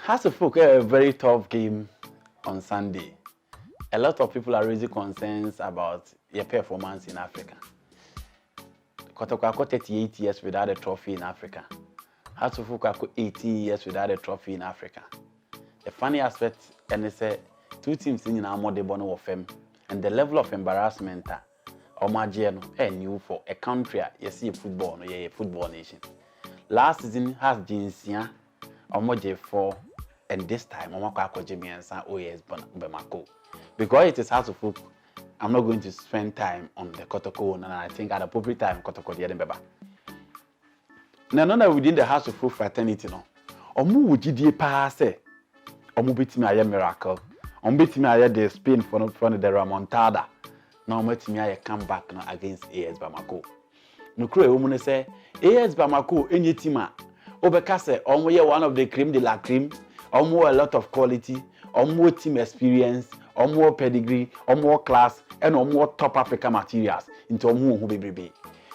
Has a folk a very tough game on Sunday. A lot of people are raising concerns about your performance in Africa. Kotoko 38 years without a trophy in Africa. Has a folk 18 years without a trophy in Africa. The funny aspect, and it's two teams in our model bono of them, and the level of embarrassment new for a country you see football, a football nation. Last season has Jinsia, J4. And this time, I'm not going to OAS Bamako. Because it is hard to folk, I'm not going to spend time on the Kotoko, and I think at the appropriate time, Kotoko the Beba. Now, within the house of folk fraternity, no, Omu would you pass it? Omu bit me a miracle. Bit me a the Spain for the Ramontada. Now, met me a comeback against AS Bamako. No crew, woman say, AS Bamako, any team, Obekase, one of the cream de la cream. More a lot of quality, more team experience, more pedigree, more class, and more top African materials into more who be.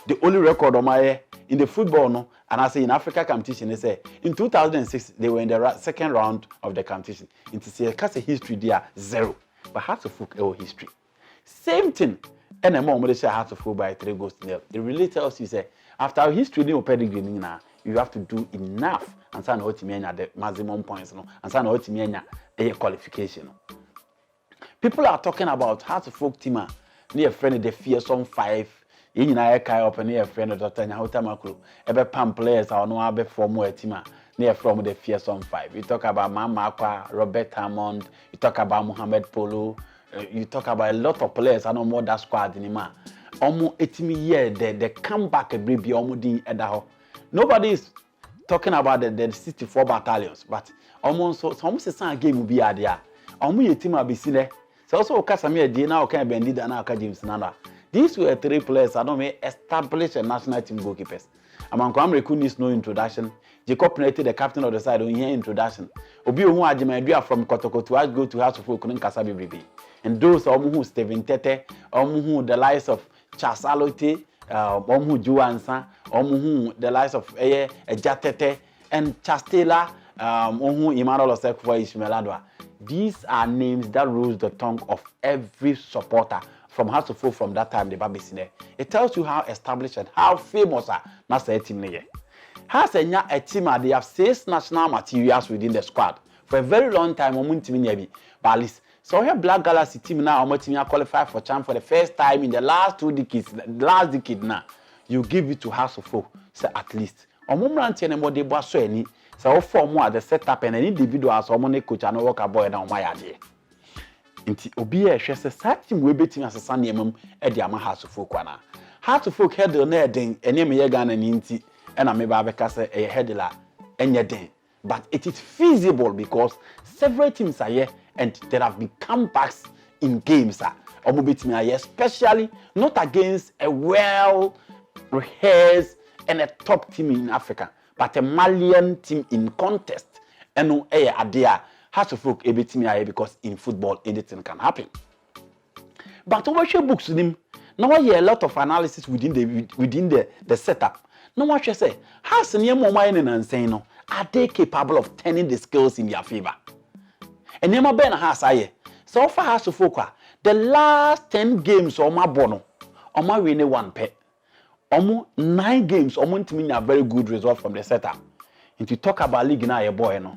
The only record on my in the football, no, and I say in Africa competition, they say in 2006 they were in the second round of the competition. Into say cast a history there 0, but how to fuck our history. Same thing, and a more say how to fuck by 3 goals to 0. It really tells you say after our history, no pedigree now. You have to do enough and sign out the maximum points, no, and sign out a qualification. People are talking about how to folk team near friend the fearsome 5. In I kai up near friend of Dr. Nahutamakru. Ever pump players are no abe for more team near from the fearsome 5. You talk about Mama Aqua, Robert Hammond, you talk about Mohamed Polo, you talk about a lot of players. I know more that squad anymore. Almost 80 years the comeback a baby almost in Edaho. Nobody is talking about the 64 battalions, but almost a game will be there. Almost a team will be seen there. So also Casamir Dina, okay, Bendida, and James Nana. These were 3 players I don't may establish a national team goalkeepers. Among Kwame Kunis no introduction. Jacob Nete, the captain of the side, on here introduction. Obi Omu from Kotoko to go to House of Folk in Kasabi Bibi. And those who Steven Tete, who the likes of Chasalote. Juansa, the likes of Ejatete and Chastela, Emmanuel Osekwa Ishmeladwa. These are names that rose the tongue of every supporter from House of Folk from that time, the Babysine. It tells you how established and how famous that's a team. Has a team, they have 6 national materials within the squad. For a very long time, but at least so here Black Galaxy team now qualify for champ for the first time in the last 2 decades. Last decade now, you give it to House of Folk, say at least. Omumranti and more debo so any. So for more the setup and any individuals or money coach and work boy down my idea. Inti obi e hwe se team we betim asesa nemam e de ama House of Folk na. House of Folk head na eden ene me ye Ghana ni nti e na me ba be ka se e head la enye den. But it is feasible because several teams are here and there have been comebacks in games. Especially not against a well-rehearsed and a top team in Africa, but a Malian team in contest. And idea has to folk because in football anything can happen. But over your books with him, now I hear a lot of analysis within the setup. Now I say, has near more and saying no. Are they capable of turning the skills in their favor? And never been has I. So far has to focus. The last 10 games on my bono, on my winning 1 pet. Almost 9 games, almost mean a very good result from the setup. And to talk about league now, a boy no.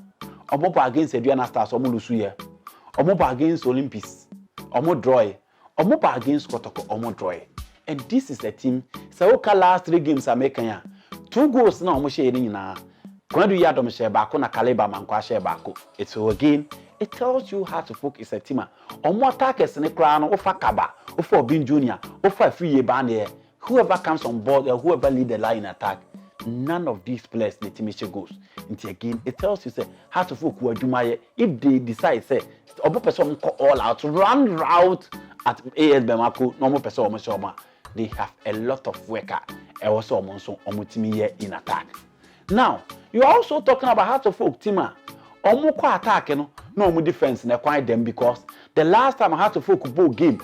Almost against Adriana Stars, almost Lucia. Almost against Olympics, almost draw. Almost against Kotoko, almost draw. And this is a team. So last 3 games are making 2 goals now, almost sharing now. When do you have share back on a caliber man share back? It's so again, it tells you how to focus a team. On more attackers in the crown, or for Kaba, or for Bin Junior, or for a 3-year band here. Whoever comes on board or whoever lead the line attack, none of these players the team goes. Into again, it tells you say how to focus where do my if they decide say or person call all out, run route at AS Bamako, normal person they have a lot of worker and also in attack. Now, you're also talking about how to folk team. Omo kwa attack no omo defense na kwai them because the last time I had to folk ball game,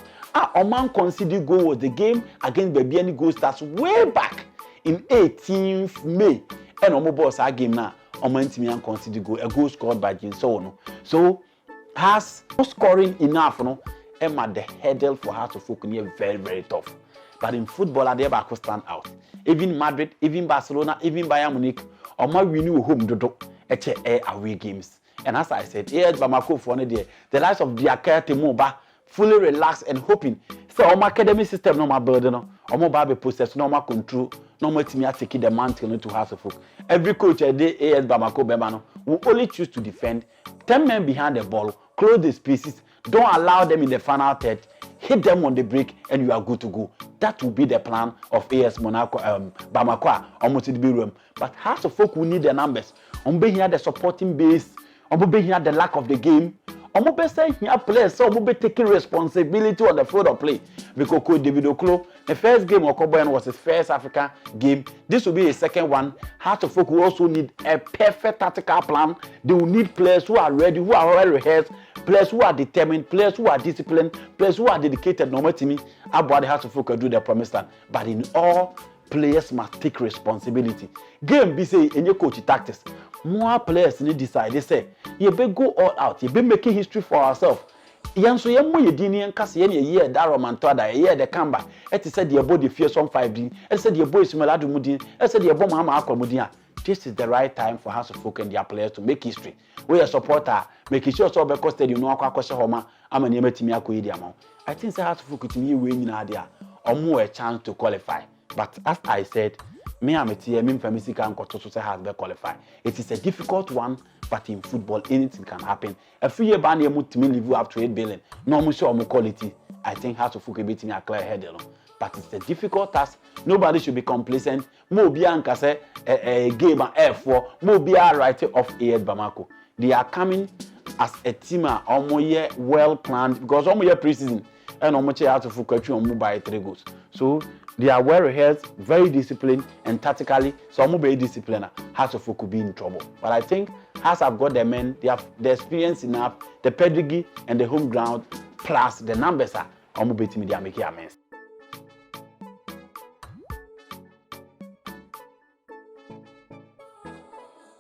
Oman conceded goal was the game against Babiani Gold Stars way back in 18th May. And omo boss our game now. Omentimi and consider goal, a goal scored by Jinso. So has scoring enough, no. Emma the hurdle for Hearts of Oak near very, very tough. But in football, I never could stand out. Even Madrid, even Barcelona, even Bayern Munich, or my renew home dodo, away games. And as I said, Bamako for the likes of Diakere Temoba, fully relaxed and hoping. So our academy system no more burden, or more Bible process, no more control, no more team taking the mantle into House of Folk. Every coach a day, AS Bamako Bemano, will only choose to defend 10 men behind the ball, close the spaces, don't allow them in the final third, hit them on the break, and you are good to go. That will be the plan of AS Monaco, Bamako, almost in the room. But House of Folk will need the numbers. Here the supporting base, here the lack of the game. Say here players, so taking responsibility on the field of play. Because David Oklo, the first game of Coburn was his first African game. This will be his second one. Hearts of Folk will also need a perfect tactical plan. They will need players who are ready, who are well rehearsed, players who are determined, players who are disciplined, players who are dedicated. No matter me, about the Hearts of Folk will do their promised land. But in all, players must take responsibility. Game be say in your coach tactics. More players need decide. They say, you better go all out. You better making history for ourselves. Yanso yemo yedini nkase ye ne ye da romantoda ye de kamba et said the body fear some 5D et said the boy simuladu mudin et said the bomb mama akwamudin. This is the right time for House of Folk and their players to make history. We are supporter make sure so because stadium no akwa homa ama ne matimi akoyi di amount. I think say House of Folk timi we nyina dia or more a chance to qualify. But as I said, me am a team family can say has been qualified. It is a difficult one, but in football anything can happen. A few year ban you to me live up to 8 billion. No more sure more quality. I think House of Folk beating a clear head. But it's a difficult task. Nobody should be complacent. Mo Bianca say a game and F4. Mo Bia writer of AS Bamako. They are coming as a team almost well planned because almost pre-season and almost House of Folk on by 3 goals. So they are well rehearsed, very disciplined, and tactically, some very disciplined. House of Folk could be in trouble. But I think House have got the men, they have the experience enough, the pedigree and the home ground, plus the numbers are almost beating me, they are making amends.